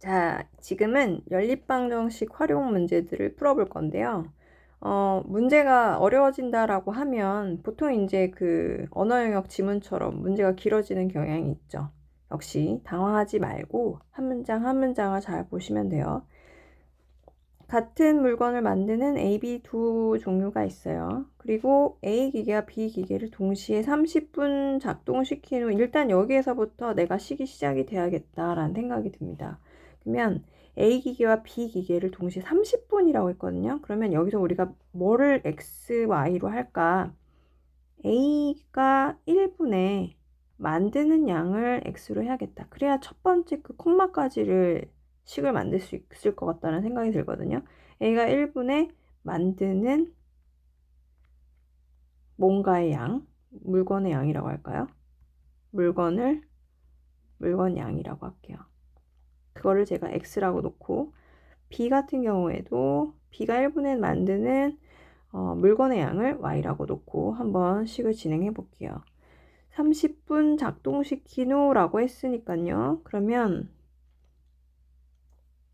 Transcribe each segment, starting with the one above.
자, 지금은 연립방정식 활용 문제들을 풀어볼 건데요. 문제가 어려워진다라고 하면 보통 이제 그 언어 영역 지문처럼 문제가 길어지는 경향이 있죠. 역시 당황하지 말고 한 문장 한 문장을 잘 보시면 돼요. 같은 물건을 만드는 A, B 두 종류가 있어요. 그리고 A 기계와 B 기계를 동시에 30분 작동시킨 후 일단 여기에서부터 내가 시기 시작이 돼야겠다라는 생각이 듭니다. 그러면 A 기계와 B 기계를 동시에 30분이라고 했거든요. 그러면 여기서 우리가 뭐를 X, Y로 할까? A가 1분에 만드는 양을 X로 해야겠다. 그래야 첫 번째 그 콤마까지를 식을 만들 수 있을 것 같다는 생각이 들거든요. A가 1분에 만드는 뭔가의 양, 물건의 양이라고 할까요? 물건 양이라고 할게요. 그거를 제가 X라고 놓고 B 같은 경우에도 B가 1분에 만드는 물건의 양을 Y라고 놓고 한번 식을 진행해 볼게요. 30분 작동시킨 후라고 했으니까요. 그러면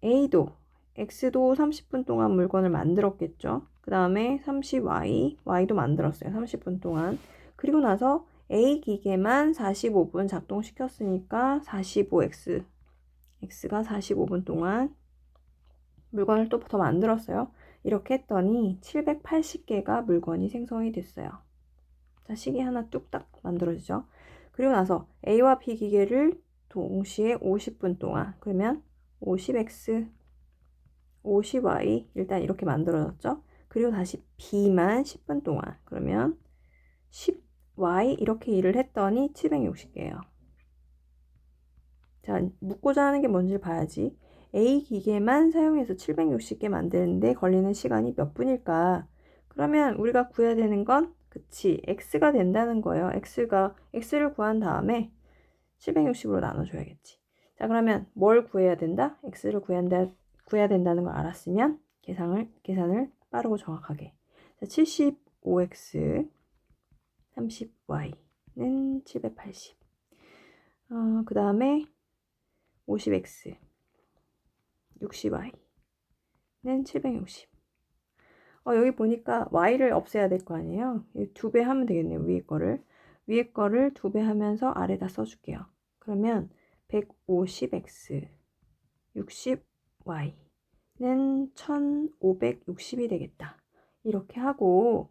A도 X도 30분 동안 물건을 만들었겠죠. 그 다음에 30Y, Y도 만들었어요. 30분 동안. 그리고 나서 A 기계만 45분 작동시켰으니까 45X, X가 45분 동안 물건을 또 더 만들었어요. 이렇게 했더니 780개가 물건이 생성이 됐어요. 자, 시계 하나 뚝딱 만들어지죠. 그리고 나서 A와 B 기계를 동시에 50분 동안, 그러면 50X, 50Y 일단 이렇게 만들어졌죠. 그리고 다시 B만 10분 동안, 그러면 10Y 이렇게 일을 했더니 760개예요. 자, 묻고자 하는 게 뭔지 봐야지. A 기계만 사용해서 760개 만드는데 걸리는 시간이 몇 분일까? 그러면 우리가 구해야 되는 건 그치, X가 된다는 거예요. X를 구한 다음에 760으로 나눠줘야겠지. 자, 그러면 뭘 구해야 된다? X를 구해야 된다는 걸 알았으면 계산을 빠르고 정확하게. 자, 75X, 30Y는 780. 그 다음에 50X, 60Y는 760. 여기 보니까 Y를 없애야 될 거 아니에요? 2배 하면 되겠네요. 위에 거를. 위에 거를 2배 하면서 아래다 써줄게요. 그러면 150X, 60Y는 1560이 되겠다. 이렇게 하고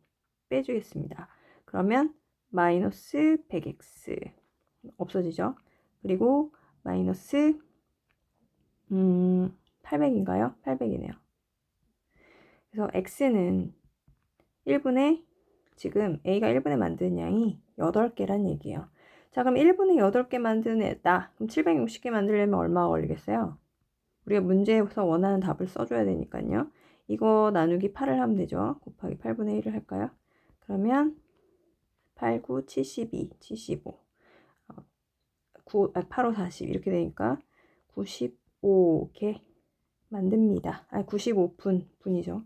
빼주겠습니다. 그러면 마이너스 100X 없어지죠? 그리고 마이너스 800인가요? 800이네요. 그래서 X는 1분에 지금 A가 1분에 만드는 양이 8개란 얘기예요. 자, 그럼 1분에 8개 만드는 애다. 그럼 760개 만들려면 얼마가 걸리겠어요? 우리가 문제에서 원하는 답을 써줘야 되니까요. 이거 나누기 8을 하면 되죠. 곱하기 8분의 1을 할까요? 그러면 8, 9, 72, 75, 8, 5, 40 이렇게 되니까 95개 만듭니다. 95분이죠.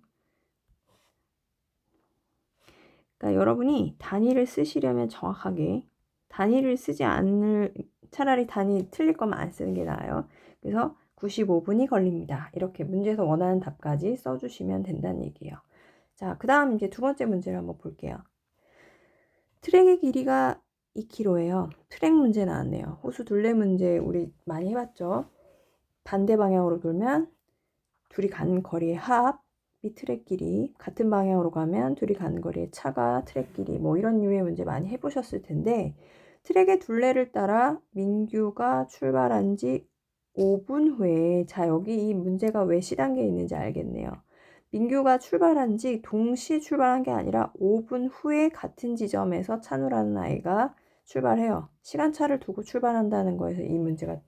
그러니까 여러분이 단위를 쓰시려면 정확하게 단위를 쓰지 않을 차라리 단위 틀릴 거면 안 쓰는 게 나아요. 그래서 95분이 걸립니다. 이렇게 문제에서 원하는 답까지 써주시면 된다는 얘기예요. 자, 그 다음 이제 두 번째 문제를 한번 볼게요. 트랙의 길이가 2km예요. 트랙 문제 나왔네요. 호수 둘레 문제 우리 많이 해봤죠. 반대 방향으로 돌면 둘이 가는 거리의 합이 트랙 길이, 같은 방향으로 가면 둘이 가는 거리의 차가 트랙 길이, 뭐 이런 류의 문제 많이 해보셨을 텐데, 트랙의 둘레를 따라 민규가 출발한 지 5분 후에, 자, 여기 이 문제가 왜 C단계에 있는지 알겠네요. 민규가 출발한 지 동시에 출발한 게 아니라 5분 후에 같은 지점에서 찬우라는 아이가 출발해요. 시간차를 두고 출발한다는 거에서 이 문제가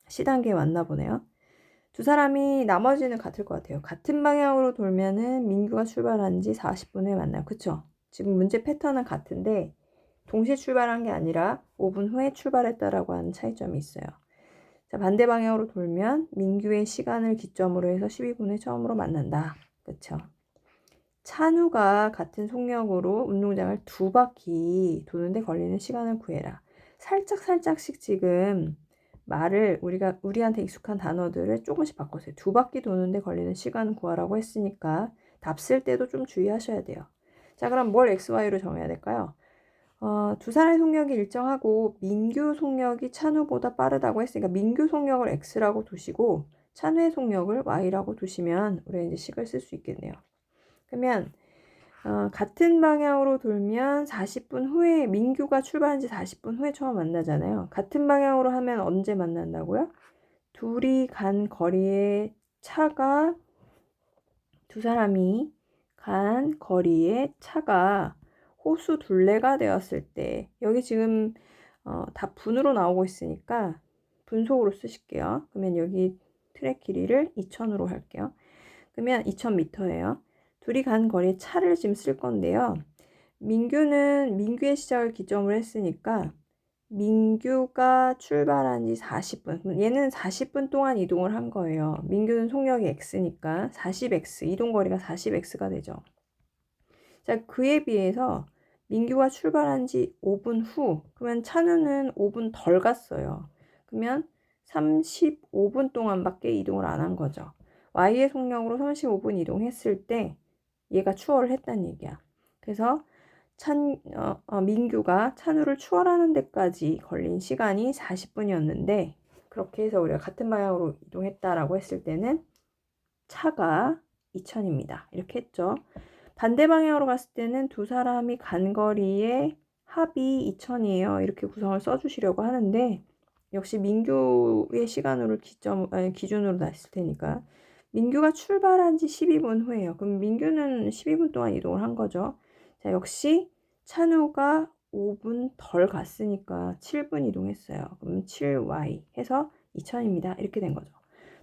C단계에 왔나 보네요. 두 사람이 나머지는 같을 것 같아요. 같은 방향으로 돌면은 민규가 출발한 지 40분 후에 만나요. 그쵸? 지금 문제 패턴은 같은데 동시에 출발한 게 아니라 5분 후에 출발했다라고 하는 차이점이 있어요. 자, 반대 방향으로 돌면 민규의 시간을 기점으로 해서 12분 후에 처음으로 만난다. 그쵸? 찬우가 같은 속력으로 운동장을 2바퀴 도는데 걸리는 시간을 구해라. 살짝씩 지금 말을 우리한테 익숙한 단어들을 조금씩 바꿨어요. 2바퀴 도는데 걸리는 시간 구하라고 했으니까 답 쓸 때도 좀 주의하셔야 돼요. 자, 그럼 뭘 x, y로 정해야 될까요? 두 사람의 속력이 일정하고 민규 속력이 찬우보다 빠르다고 했으니까 민규 속력을 x라고 두시고 찬우의 속력을 y라고 두시면 우리가 이제 식을 쓸 수 있겠네요. 그러면 같은 방향으로 돌면 40분 후에 민규가 출발한 지 40분 후에 처음 만나잖아요. 같은 방향으로 하면 언제 만난다고요? 둘이 간 거리의 차가 두 사람이 간 거리의 차가 호수 둘레가 되었을 때 여기 지금 다 분으로 나오고 있으니까 분속으로 쓰실게요. 그러면 여기 트랙 길이를 2000으로 할게요. 그러면 2000m예요. 둘이 간 거리에 차를 지금 쓸 건데요. 민규의 시작을 기점으로 했으니까 민규가 출발한 지 40분. 얘는 40분 동안 이동을 한 거예요. 민규는 속력이 x니까 40x, 이동거리가 40x가 되죠. 자, 그에 비해서 민규가 출발한 지 5분 후, 그러면 찬우는 5분 덜 갔어요. 그러면 35분 동안밖에 이동을 안 한 거죠. y의 속력으로 35분 이동했을 때 얘가 추월을 했다는 얘기야. 그래서 민규가 찬우를 추월하는 데까지 걸린 시간이 40분이었는데 그렇게 해서 우리가 같은 방향으로 이동했다라고 했을 때는 차가 2000입니다. 이렇게 했죠. 반대 방향으로 갔을 때는 두 사람이 간 거리의 합이 2000이에요. 이렇게 구성을 써주시려고 하는데 역시 민규의 시간으로 기준으로 놨을 테니까 민규가 출발한 지 12분 후에요. 그럼 민규는 12분 동안 이동을 한 거죠. 자, 역시 찬우가 5분 덜 갔으니까 7분 이동했어요. 그럼 7y 해서 2000입니다. 이렇게 된 거죠.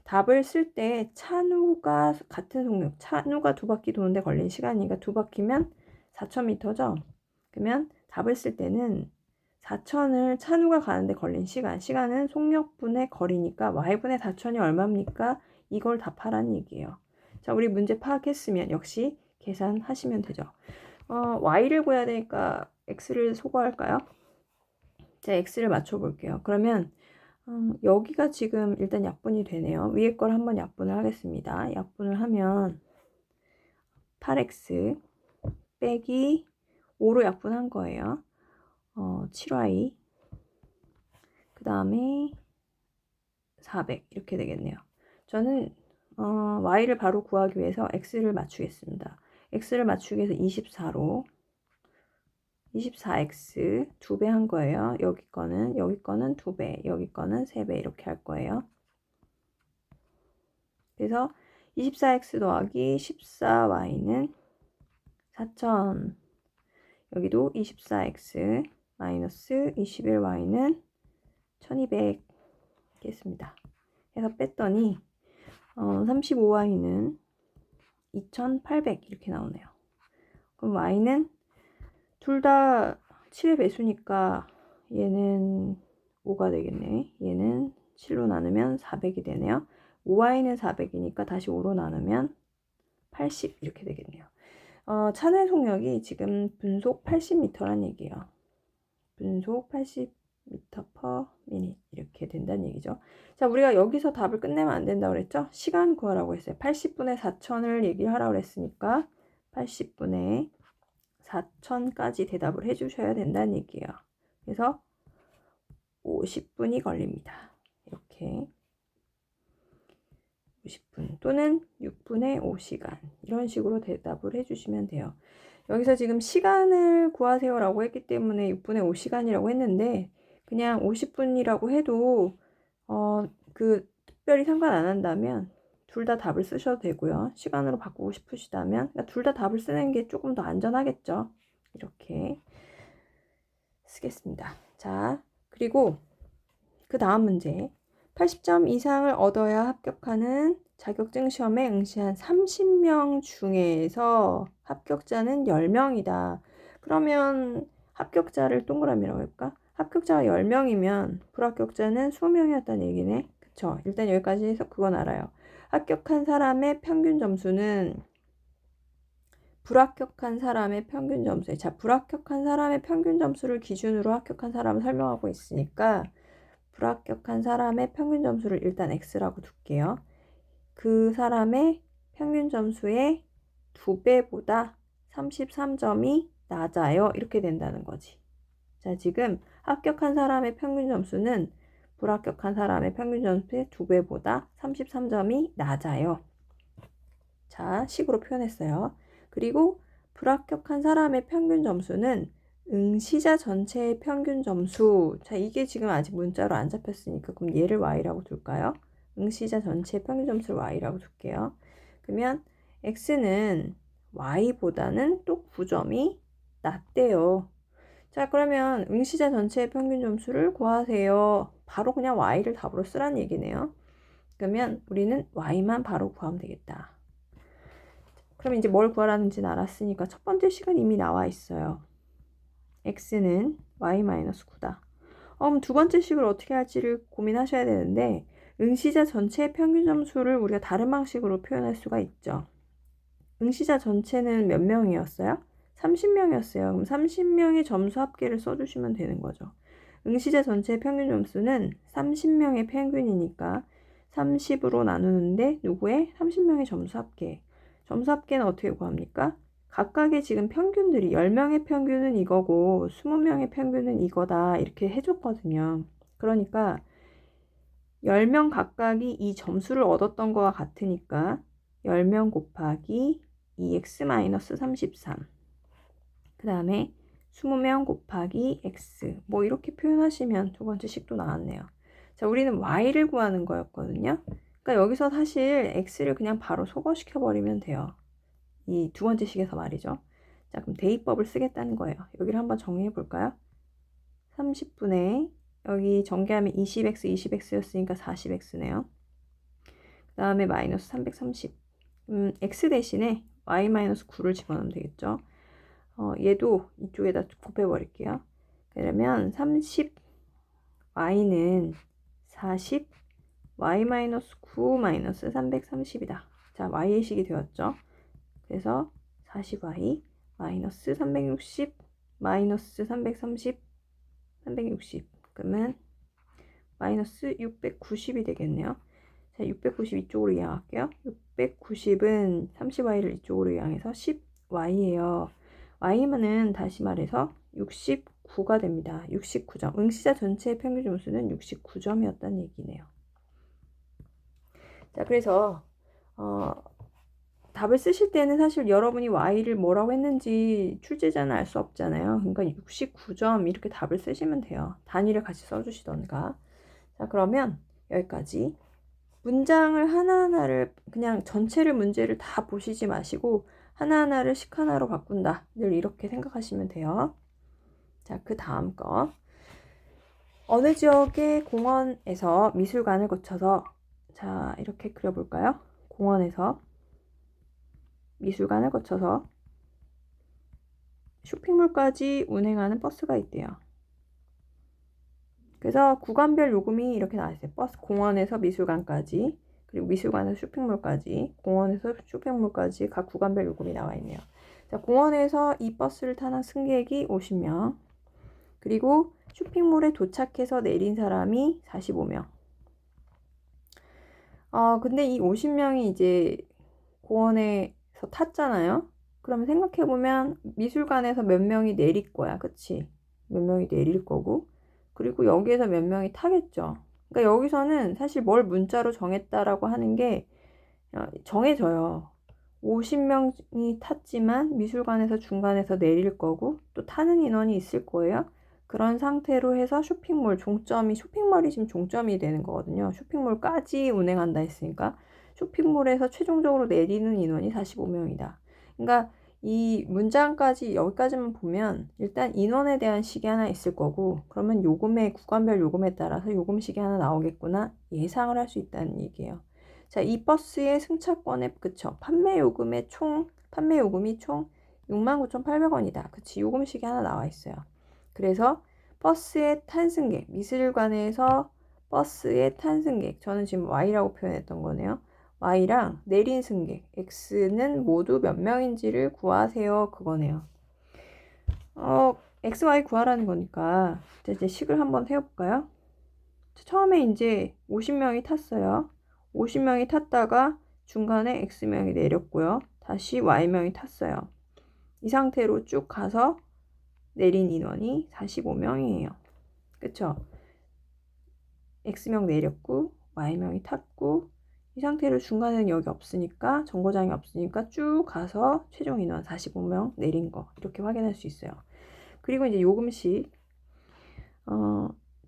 답을 쓸 때 찬우가 같은 속력, 찬우가 2바퀴 도는데 걸린 시간이니까 2바퀴면 4000m죠. 그러면 답을 쓸 때는 4000을 찬우가 가는데 걸린 시간은 속력분의 거리니까 y분의 4000이 얼마입니까? 이걸 답하라는 얘기예요. 자, 우리 문제 파악했으면 역시 계산하시면 되죠. y를 구해야 되니까 x를 소거할까요? 자, x를 맞춰볼게요. 그러면 여기가 지금 일단 약분이 되네요. 위에 걸 한번 약분을 하겠습니다. 약분을 하면 8x 빼기 5로 약분한 거예요. 7y 그 다음에 400 이렇게 되겠네요. 저는 y를 바로 구하기 위해서 x를 맞추겠습니다. x를 맞추기 위해서 24로 24x 2배 한 거예요. 여기 거는 2배, 여기 거는 3배 이렇게 할 거예요. 그래서 24x 더하기 14y는 4000. 여기도 24x 마이너스 21y는 1200 겠습니다. 해서 뺐더니 35y는 2800 이렇게 나오네요. 그럼 y는 둘 다 7의 배수니까 얘는 5가 되겠네. 얘는 7로 나누면 400이 되네요. 5y는 400이니까 다시 5로 나누면 80 이렇게 되겠네요. 차내 속력이 지금 분속 80m란 얘기예요. 분속 80m per minute 이렇게 된다는 얘기죠. 자, 우리가 여기서 답을 끝내면 안 된다고 그랬죠? 시간 구하라고 했어요. 80분의 4000을 얘기하라고 그랬으니까 80분의 4000까지 대답을 해주셔야 된다는 얘기예요. 그래서 50분이 걸립니다. 이렇게 50분 또는 6분의 5시간 이런 식으로 대답을 해주시면 돼요. 여기서 지금 시간을 구하세요 라고 했기 때문에 6분의 5시간이라고 했는데 그냥 50분이라고 해도 특별히 상관 안 한다면 둘 다 답을 쓰셔도 되고요. 시간으로 바꾸고 싶으시다면 그러니까 둘 다 답을 쓰는 게 조금 더 안전하겠죠. 이렇게 쓰겠습니다. 자, 그리고 그 다음 문제 80점 이상을 얻어야 합격하는 자격증 시험에 응시한 30명 중에서 합격자는 10명이다. 그러면 합격자를 동그라미라고 할까? 합격자가 10명이면 불합격자는 20명이었다는 얘기네. 그쵸? 일단 여기까지 해서 그건 알아요. 합격한 사람의 평균 점수는 불합격한 사람의 평균 점수에 불합격한 사람의 평균 점수를 기준으로 합격한 사람을 설명하고 있으니까 불합격한 사람의 평균 점수를 일단 X라고 둘게요. 그 사람의 평균 점수의 2배보다 33점이 낮아요. 이렇게 된다는 거지. 자, 지금 합격한 사람의 평균 점수는 불합격한 사람의 평균 점수의 2배보다 33점이 낮아요. 자, 식으로 표현했어요. 그리고 불합격한 사람의 평균 점수는 응시자 전체의 평균 점수. 자, 이게 지금 아직 문자로 안 잡혔으니까 그럼 얘를 Y라고 둘까요? 응시자 전체의 평균 점수를 Y라고 둘게요. 그러면 X는 Y보다는 또 9점이 낮대요. 자, 그러면 응시자 전체의 평균 점수를 구하세요. 바로 그냥 Y를 답으로 쓰라는 얘기네요. 그러면 우리는 Y만 바로 구하면 되겠다. 그럼 이제 뭘 구하라는지는 알았으니까 첫 번째 식은 이미 나와 있어요. X는 Y-9다. 그럼 두 번째 식을 어떻게 할지를 고민하셔야 되는데 응시자 전체의 평균 점수를 우리가 다른 방식으로 표현할 수가 있죠. 응시자 전체는 몇 명이었어요? 30명이었어요. 그럼 30명의 점수 합계를 써주시면 되는 거죠. 응시자 전체의 평균 점수는 30명의 평균이니까 30으로 나누는데 누구의? 30명의 점수 합계. 점수 합계는 어떻게 구합니까? 각각의 지금 평균들이 10명의 평균은 이거고 20명의 평균은 이거다 이렇게 해줬거든요. 그러니까 10명 각각이 이 점수를 얻었던 거와 같으니까 10명 곱하기 2x-33 그 다음에 20명 곱하기 x 뭐 이렇게 표현하시면 두 번째 식도 나왔네요. 자, 우리는 y를 구하는 거였거든요. 그러니까 여기서 사실 x를 그냥 바로 소거시켜 버리면 돼요. 이 두 번째 식에서 말이죠. 자, 그럼 대입법을 쓰겠다는 거예요. 여기를 한번 정리해 볼까요? 30분의 여기 전개하면 20x 20x였으니까 40x네요. 그 다음에 마이너스 330 x 대신에 y-9를 집어넣으면 되겠죠. 얘도 이쪽에다 곱해 버릴게요. 그러면 30 y는 40 y-9 330이다. 자, y의 식이 되었죠. 그래서 40y 마이너스 360 마이너스 330 360 그러면 마이너스 690이 되겠네요. 자, 690 이쪽으로 이항할게요. 690은 30y를 이쪽으로 이항해서 10y예요. y만은 다시 말해서 69가 됩니다. 69점. 응시자 전체의 평균 점수는 69점이었다는 얘기네요. 자, 그래서 답을 쓰실 때는 사실 여러분이 y를 뭐라고 했는지 출제자는 알 수 없잖아요. 그러니까 69점 이렇게 답을 쓰시면 돼요. 단위를 같이 써주시던가. 자, 그러면 여기까지. 문장을 하나하나를 그냥 전체를 문제를 다 보시지 마시고 하나하나를 식 하나로 바꾼다. 늘 이렇게 생각하시면 돼요. 자, 그 다음 거. 어느 지역의 공원에서 미술관을 거쳐서 자, 이렇게 그려볼까요? 공원에서 미술관을 거쳐서 쇼핑몰까지 운행하는 버스가 있대요. 그래서 구간별 요금이 이렇게 나와있어요. 버스 공원에서 미술관까지 그리고 미술관에서 쇼핑몰까지 공원에서 쇼핑몰까지 각 구간별 요금이 나와 있네요. 자, 공원에서 이 버스를 타는 승객이 50명 그리고 쇼핑몰에 도착해서 내린 사람이 45명. 근데 이 50명이 이제 공원에서 탔잖아요. 그러면 생각해보면 미술관에서 몇 명이 내릴 거야. 그치? 몇 명이 내릴 거고 그리고 여기에서 몇 명이 타겠죠. 그러니까 여기서는 사실 뭘 문자로 정했다라고 하는 게 정해져요. 50명이 탔지만 미술관에서 중간에서 내릴 거고 또 타는 인원이 있을 거예요. 그런 상태로 해서 쇼핑몰이 지금 종점이 되는 거거든요. 쇼핑몰까지 운행한다 했으니까 쇼핑몰에서 최종적으로 내리는 인원이 45명이다. 그러니까 이 문장까지 여기까지만 보면 일단 인원에 대한 식이 하나 있을 거고 그러면 구간별 요금에 따라서 요금식이 하나 나오겠구나 예상을 할 수 있다는 얘기예요. 자, 이 버스의 승차권의 그쵸 판매 요금이 총 69,800원이다. 그치, 요금식이 하나 나와 있어요. 그래서 버스의 탄승객, 미술관에서 버스의 탄승객, 저는 지금 Y라고 표현했던 거네요. Y랑 내린 승객, X는 모두 몇 명인지를 구하세요. 그거네요. X, Y 구하라는 거니까 이제 식을 한번 세워볼까요? 처음에 이제 50명이 탔어요. 50명이 탔다가 중간에 X명이 내렸고요. 다시 Y명이 탔어요. 이 상태로 쭉 가서 내린 인원이 45명이에요. 그쵸? X명 내렸고 Y명이 탔고 이 상태로 중간에는 여기 없으니까 정거장이 없으니까 쭉 가서 최종 인원 45명 내린 거 이렇게 확인할 수 있어요. 그리고 이제 요금식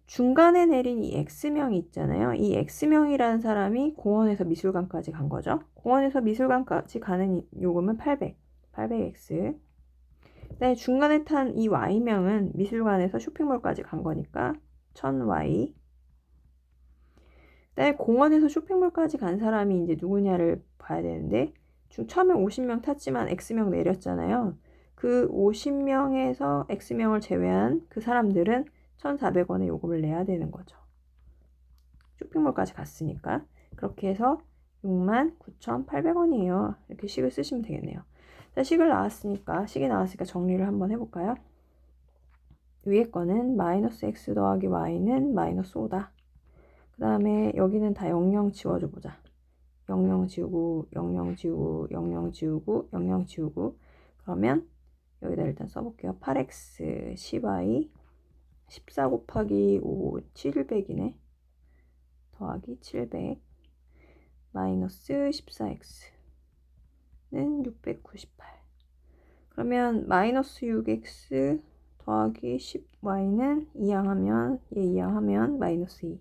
중간에 내린 이 X명이 있잖아요. 이 X명이라는 사람이 공원에서 미술관까지 간 거죠. 공원에서 미술관까지 가는 요금은 800X. 그다음에 중간에 탄 이 Y명은 미술관에서 쇼핑몰까지 간 거니까 1000Y. 그다음에 공원에서 쇼핑몰까지 간 사람이 이제 누구냐를 봐야 되는데 처음에 50명 탔지만 X명 내렸잖아요. 그 50명에서 X명을 제외한 그 사람들은 1,400원의 요금을 내야 되는 거죠. 쇼핑몰까지 갔으니까. 그렇게 해서 69,800원이에요. 이렇게 식을 쓰시면 되겠네요. 자, 식이 나왔으니까 정리를 한번 해볼까요? 위에 거는 마이너스 x 더하기 y는 마이너스 5다. 그 다음에 여기는 다 00 지워줘 보자. 00 지우고 00 지우고 00 지우고 00 지우고 그러면 여기다 일단 써볼게요. 8x 10y 14 곱하기 5 700이네. 더하기 700 마이너스 14x는 698. 그러면 마이너스 6x 더하기 10y는 이항하면 마이너스 2.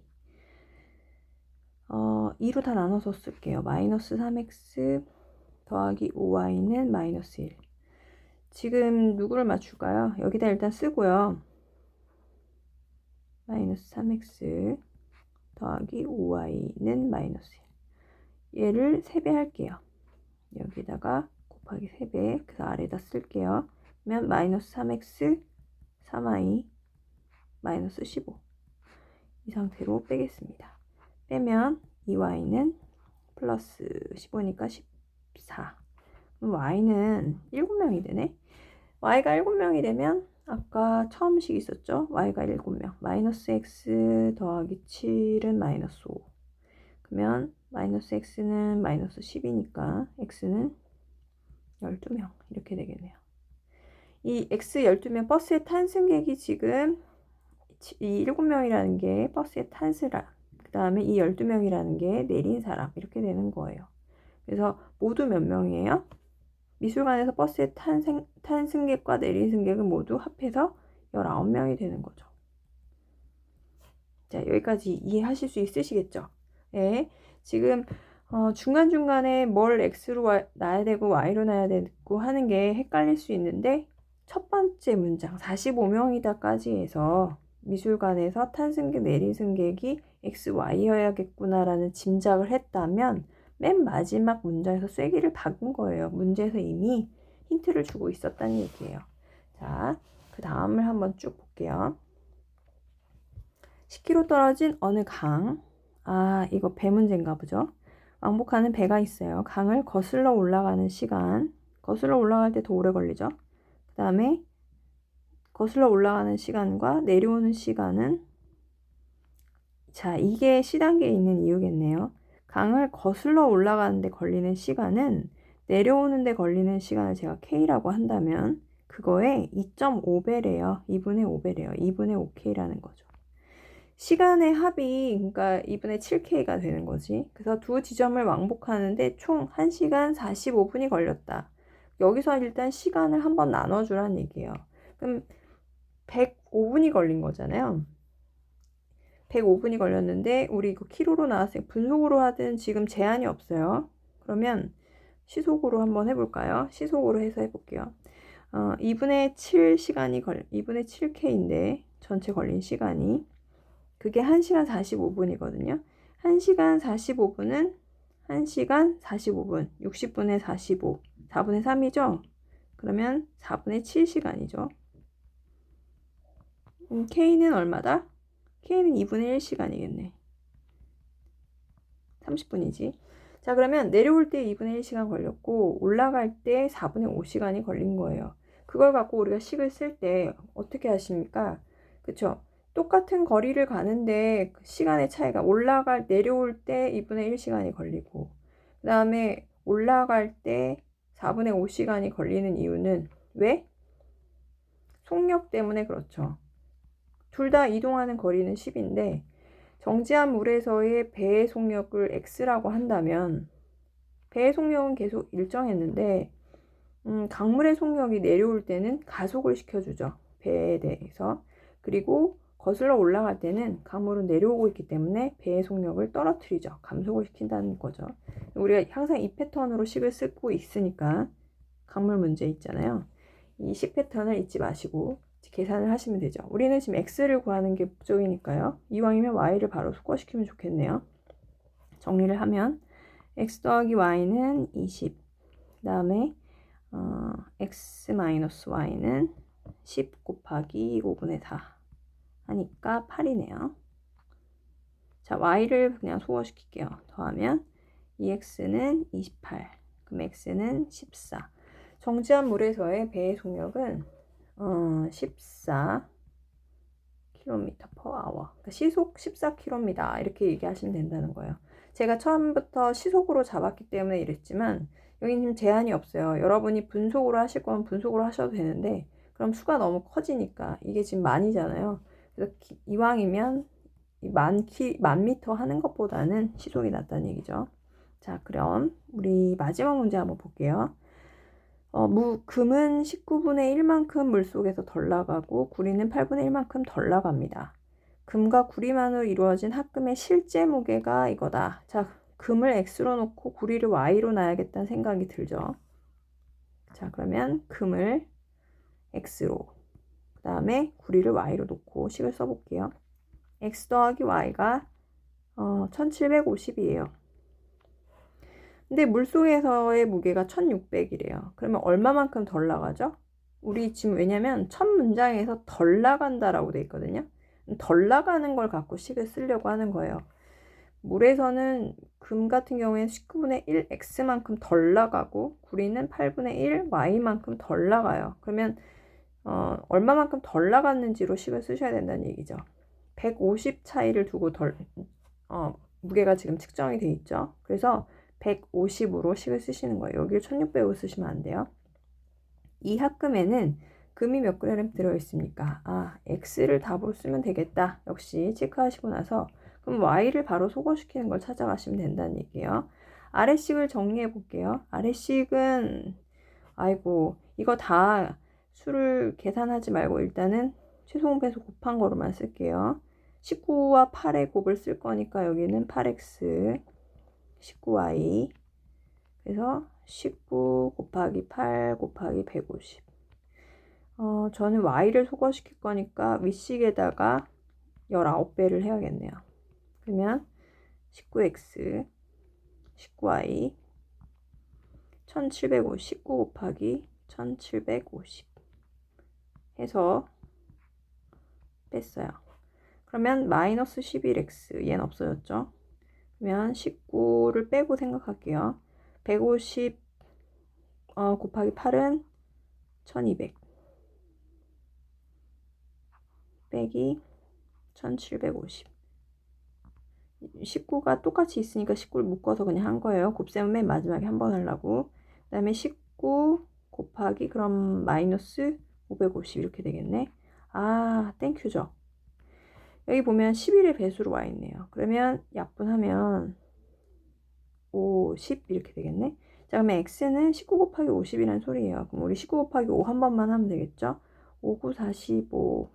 2로 다 나눠서 쓸게요. 마이너스 3x 더하기 5y는 마이너스 1. 지금 누구를 맞출까요? 여기다 일단 쓰고요. 마이너스 3x 더하기 5y는 마이너스 1. 얘를 3배 할게요. 여기다가 곱하기 3배, 그래서 아래다 쓸게요. 그러면 마이너스 3x 3y 마이너스 15. 이 상태로 빼겠습니다. 빼면 2y는 플러스 15니까 14. 그럼 y는 7명이 되네. y가 7명이 되면 아까 처음식 있었죠? y가 7명. 마이너스 x 더하기 7은 마이너스 5. 그러면 마이너스 x는 마이너스 10이니까 x는 12명. 이렇게 되겠네요. 이 x 12명 버스에 탄 승객이 지금 이 7명이라는 게 버스에 탄 사람, 그 다음에 이 12명이라는 게 내린 사람 이렇게 되는 거예요. 그래서 모두 몇 명이에요? 미술관에서 버스에 탄 승객과 내린 승객은 모두 합해서 19명이 되는 거죠. 자, 여기까지 이해하실 수 있으시겠죠? 네, 지금 중간중간에 뭘 x로 놔야 되고 y로 놔야 되고 하는 게 헷갈릴 수 있는데 첫 번째 문장 45명이다까지 해서 미술관에서 탄 승객, 내린 승객이 x, y여야겠구나라는 짐작을 했다면 맨 마지막 문장에서 쐐기를 박은 거예요. 문제에서 이미 힌트를 주고 있었다는 얘기예요. 자, 그 다음을 한번 쭉 볼게요. 10km 떨어진 어느 강. 이거 배 문제인가 보죠. 왕복하는 배가 있어요. 강을 거슬러 올라가는 시간. 거슬러 올라갈 때 더 오래 걸리죠. 그 다음에 거슬러 올라가는 시간과 내려오는 시간은, 자, 이게 시단계에 있는 이유겠네요. 강을 거슬러 올라가는데 걸리는 시간은 내려오는데 걸리는 시간을 제가 K라고 한다면 그거에 2.5배래요. 2분의 5배래요. 2분의 5K라는 거죠. 시간의 합이 그러니까 2분의 7K가 되는 거지. 그래서 두 지점을 왕복하는데 총 1시간 45분이 걸렸다. 여기서 일단 시간을 한번 나눠주라는 얘기예요. 그럼 105분이 걸린 거잖아요. 105분이 걸렸는데 우리 이거 키로로 나왔으니까 분속으로 하든 지금 제한이 없어요. 그러면 시속으로 한번 해볼까요? 시속으로 해서 해볼게요. 2분의 7K인데 전체 걸린 시간이 그게 1시간 45분이거든요. 1시간 45분은 1시간 45분 60분의 45 4분의 3이죠. 그러면 4분의 7시간이죠. K는 얼마다? K는 2분의 1시간이겠네. 30분이지. 자, 그러면 내려올 때 2분의 1시간 걸렸고 올라갈 때 4분의 5시간이 걸린 거예요. 그걸 갖고 우리가 식을 쓸 때 어떻게 하십니까? 그쵸? 똑같은 거리를 가는데 시간의 차이가 내려올 때 2분의 1 시간이 걸리고 그 다음에 올라갈 때 4분의 5 시간이 걸리는 이유는 왜? 속력 때문에 그렇죠. 둘 다 이동하는 거리는 10인데 정지한 물에서의 배의 속력을 x라고 한다면 배의 속력은 계속 일정했는데 강물의 속력이 내려올 때는 가속을 시켜주죠. 배에 대해서. 그리고 거슬러 올라갈 때는 강물은 내려오고 있기 때문에 배의 속력을 떨어뜨리죠. 감속을 시킨다는 거죠. 우리가 항상 이 패턴으로 식을 쓰고 있으니까 강물 문제 있잖아요. 이 식 패턴을 잊지 마시고 계산을 하시면 되죠. 우리는 지금 x를 구하는 게 목적이니까요. 이왕이면 y를 바로 소거시키면 좋겠네요. 정리를 하면 x 더하기 y는 20, 그 다음에 x-y는 10 곱하기 5분의 4 하니까 8이네요. 자, y를 그냥 소거시킬게요. 더하면 2x는 28, 그럼 x는 14. 정지한 물에서의 배의 속력은 14 km/h. 그러니까 시속 14km입니다. 이렇게 얘기하시면 된다는 거예요. 제가 처음부터 시속으로 잡았기 때문에 이랬지만 여기는 제한이 없어요. 여러분이 분속으로 하실 거면 분속으로 하셔도 되는데 그럼 수가 너무 커지니까 이게 지금 만이잖아요. 그래서 이왕이면 만 미터 하는 것보다는 시속이 낫다는 얘기죠. 자, 그럼 우리 마지막 문제 한번 볼게요. 금은 19분의 1만큼 물속에서 덜 나가고 구리는 8분의 1만큼 덜 나갑니다. 금과 구리만으로 이루어진 합금의 실제 무게가 이거다. 자, 금을 x로 놓고 구리를 y로 놔야겠다는 생각이 들죠. 자, 그러면 금을 x로, 그 다음에 구리를 y로 놓고 식을 써볼게요. x 더하기 y가 1750이에요. 근데 물속에서의 무게가 1600이래요. 그러면 얼마만큼 덜 나가죠? 우리 지금 왜냐면 첫 문장에서 덜 나간다라고 돼 있거든요. 덜 나가는 걸 갖고 식을 쓰려고 하는 거예요. 물에서는 금 같은 경우에는 19분의 1 x만큼 덜 나가고 구리는 8분의 1 y만큼 덜 나가요. 그러면 얼마만큼 덜 나갔는지로 식을 쓰셔야 된다는 얘기죠. 150 차이를 두고 무게가 지금 측정이 돼 있죠. 그래서 150으로 식을 쓰시는 거예요. 여기를 1600으로 쓰시면 안 돼요. 이 합금에는 금이 몇 그램 들어있습니까? x를 답으로 쓰면 되겠다. 역시 체크하시고 나서 그럼 y를 바로 소거시키는 걸 찾아가시면 된다는 얘기예요. 아래식을 정리해 볼게요. 아래식은 이거 다 수를 계산하지 말고 일단은 최소공 배수 곱한 거로만 쓸게요. 19와 8의 곱을 쓸 거니까 여기는 8x 19y, 그래서 19 곱하기 8 곱하기 150. 저는 y를 소거시킬 거니까 윗식에다가 19배를 해야겠네요. 그러면 19x 19y 1750, 19 곱하기 1750 해서 뺐어요. 그러면 마이너스 11x, 얘는 없어졌죠. 그러면 19를 빼고 생각할게요. 150 곱하기 8은 1200 빼기 1750. 19가 똑같이 있으니까 19를 묶어서 그냥 한 거예요. 곱셈은 맨 마지막에 한 번 하려고. 그 다음에 19 곱하기 그럼 마이너스 550 이렇게 되겠네. 땡큐죠. 여기 보면 11의 배수로 와 있네요. 그러면 약분하면 50 이렇게 되겠네. 자, 그러면 x는 19 곱하기 50이라는 소리예요. 그럼 우리 19 곱하기 5 한 번만 하면 되겠죠. 5, 9, 45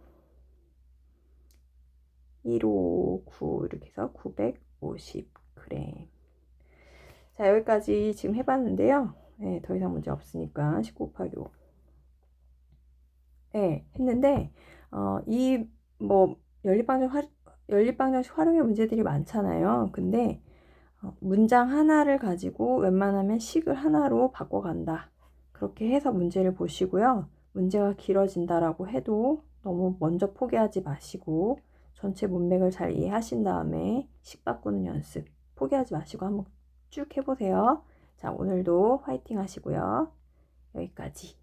159 이렇게 해서 950g. 자, 여기까지 지금 해봤는데요. 네, 더 이상 문제 없으니까 19 곱하기 5. 네, 했는데 연립방정식 활용의 문제들이 많잖아요. 근데 문장 하나를 가지고 웬만하면 식을 하나로 바꿔간다. 그렇게 해서 문제를 보시고요. 문제가 길어진다라고 해도 너무 먼저 포기하지 마시고 전체 문맥을 잘 이해하신 다음에 식 바꾸는 연습 포기하지 마시고 한번 쭉 해보세요. 자, 오늘도 화이팅 하시고요. 여기까지.